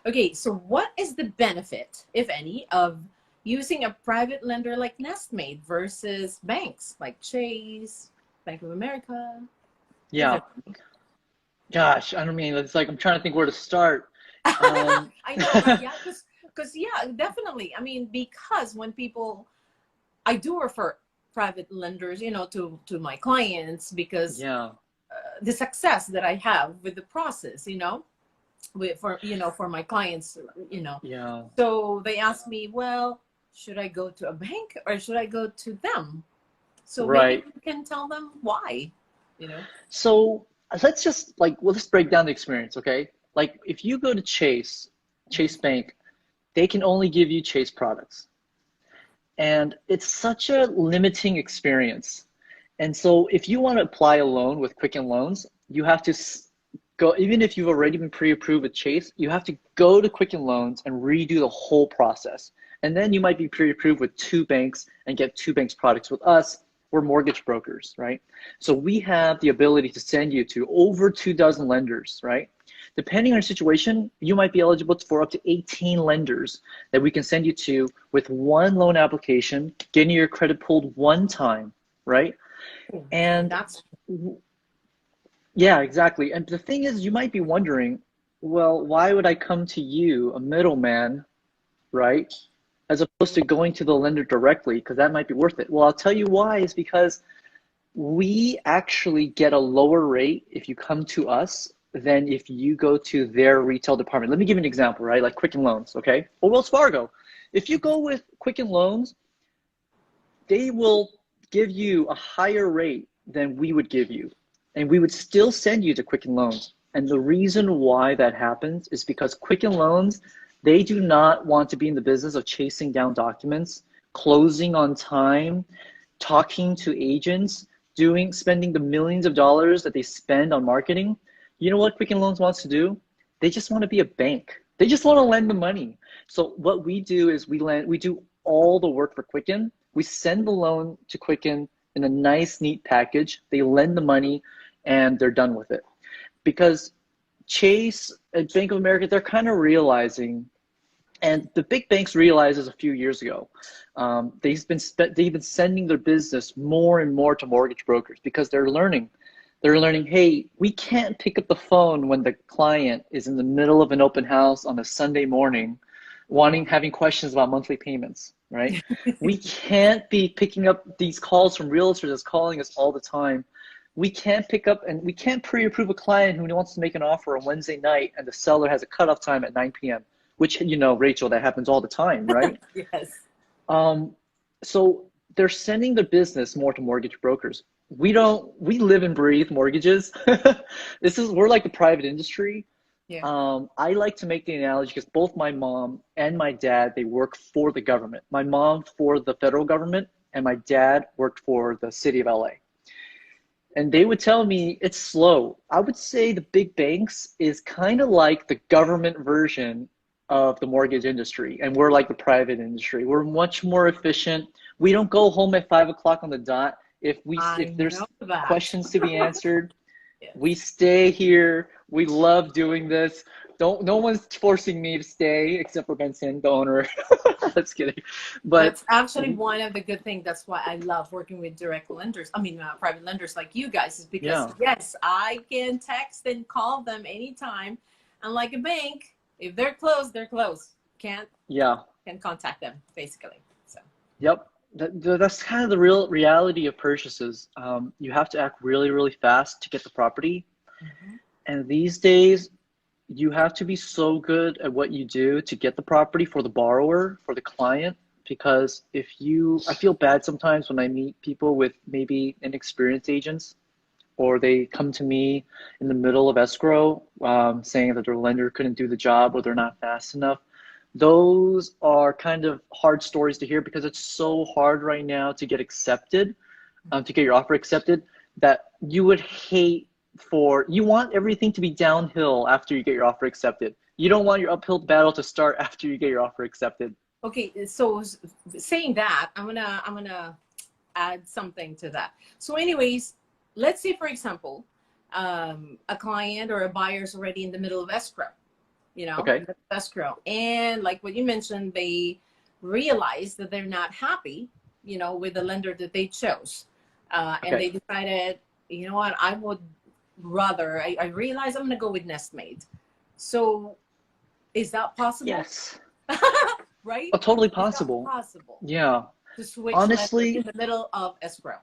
Okay, so what is the benefit, if any, of using a private lender like NestMade versus banks like Chase, Bank of America, if Yeah. Gosh, I don't mean, it's like I'm trying to think where to start. Um, I know, but yeah, because yeah, definitely. I mean, because when people, I do refer private lenders, to my clients because yeah, the success that I have with the process, for my clients, you know. yeah. So they ask me, well, should I go to a bank or should I go to them? So maybe Right. you can tell them why, you know. So let's just like, well, let's break down the experience, okay? Like if you go to Chase Bank, they can only give you Chase products. And it's such a limiting experience. And so if you want to apply a loan with Quicken Loans, you have to go, even if you've already been pre-approved with Chase, you have to go to Quicken Loans and redo the whole process. And then you might be pre-approved with two banks and get two banks products. With us, we're mortgage brokers, right? So we have the ability to send you to over 2 dozen lenders, right? Depending on your situation, you might be eligible for up to 18 lenders that we can send you to with one loan application, getting your credit pulled one time, right? And That's yeah, exactly. And the thing is, you might be wondering, well, why would I come to you, a middleman, right? As opposed to going to the lender directly, because that might be worth it. Well, I'll tell you why is because we actually get a lower rate if you come to us than if you go to their retail department. Let me give you an example, right? Like Quicken Loans, okay? Or Wells Fargo. If you go with Quicken Loans, they will give you a higher rate than we would give you. And we would still send you to Quicken Loans. And the reason why that happens is because Quicken Loans, they do not want to be in the business of chasing down documents, closing on time, talking to agents, spending the millions of dollars that they spend on marketing. You know what Quicken Loans wants to do? They just want to be a bank. They just want to lend the money. So what we do is we do all the work for Quicken. We send the loan to Quicken in a nice, neat package. They lend the money and they're done with it. Because Chase and Bank of America, they're kind of realizing, and the big banks realized this a few years ago. They've been sending their business more and more to mortgage brokers because they're learning. They're learning, hey, we can't pick up the phone when the client is in the middle of an open house on a Sunday morning, having questions about monthly payments, right? We can't be picking up these calls from realtors that's calling us all the time. We can't pick up and we can't pre-approve a client who wants to make an offer on Wednesday night and the seller has a cutoff time at 9 p.m., which, Rachel, that happens all the time, right? yes. Um, so they're sending their business more to mortgage brokers. We live and breathe mortgages. We're like the private industry. Yeah. I like to make the analogy because both my mom and my dad, they work for the government. My mom for the federal government and my dad worked for the city of LA. And they would tell me it's slow. I would say the big banks is kind of like the government version of the mortgage industry, and we're like the private industry. We're much more efficient. We don't go home at 5 o'clock on the dot. I If know there's that. questions to be answered, we Yes. stay here. We love doing this. Don't No one's forcing me to stay except for Benson, the owner. That's kidding. But That's actually one of the good things. That's why I love working with direct lenders. I mean, private lenders like you guys, is because yeah, yes, I can text and call them anytime. Unlike a bank, if they're closed, they're closed. Can't yeah. can contact them basically. So Yep. That's kind of the real reality of purchases. You have to act really, really fast to get the property. mhm. And these days, you have to be so good at what you do to get the property for the borrower, for the client. Because I feel bad sometimes when I meet people with maybe inexperienced agents, or they come to me in the middle of escrow saying that their lender couldn't do the job or they're not fast enough. Those are kind of hard stories to hear because it's so hard right now to get accepted, to get your offer accepted, that you want everything to be downhill after you get your offer accepted. You don't want your uphill battle to start after you get your offer accepted. Okay, so saying that, I'm gonna add something to that. So, anyways, let's say for example, a client or a buyer is already in the middle of escrow. you know, Okay. escrow. And like what you mentioned, they realized that they're not happy, you know, with the lender that they chose. And Okay. they decided, you know what, I would rather, I realize I'm going to go with NestMade. So is that possible? Yes. Right? Oh, totally Is that possible. possible Yeah. to switch lender in Honestly, the middle of escrow?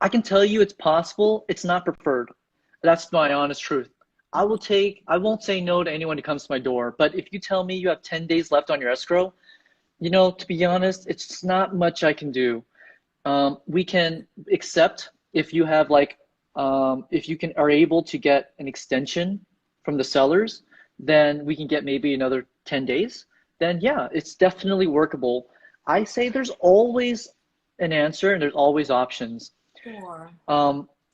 I can tell you it's possible. It's not preferred. That's my honest truth. I won't say no to anyone who comes to my door, but if you tell me you have 10 days left on your escrow, you know, to be honest, it's just not much I can do. We can accept if you have like, if you can are able to get an extension from the sellers, then we can get maybe another 10 days. Then yeah, it's definitely workable. I say there's always an answer and there's always options. Sure.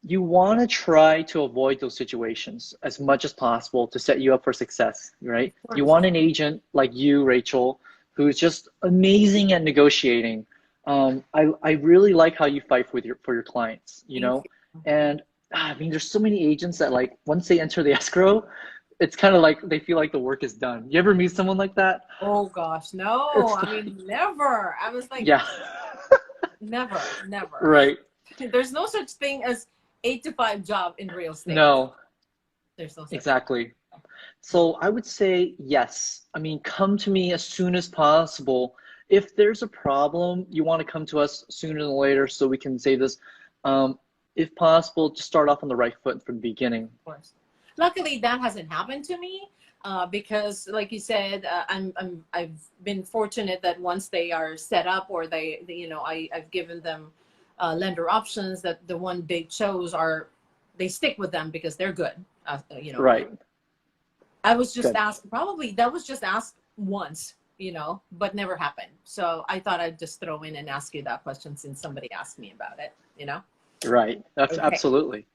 You want to try to avoid those situations as much as possible to set you up for success, right? Of You course. want an agent like you, Rachel, who's just amazing at negotiating. I really like how you fight for your clients, you Thank know? you. And I mean, there's so many agents that like once they enter the escrow, it's kind of like they feel like the work is done. You ever meet someone like that? Oh gosh, no. It's I like, mean, never. I was like, yeah, never, never. right. There's no such thing as 8 to 5 job in real estate. No, There's no such thing. exactly. So I would say yes. I mean, come to me as soon as possible. If there's a problem, you want to come to us sooner than later so we can save this. If possible, just start off on the right foot from the beginning. Of course. Luckily, that hasn't happened to me because, like you said, I've been fortunate that once they are set up or you know, I've given them lender options that the one they chose they stick with them because they're good. You know, Right. I was just Good. asked, probably that was just asked once, you know, but never happened. So I thought I'd just throw in and ask you that question since somebody asked me about it, you know? Right. That's Okay. absolutely.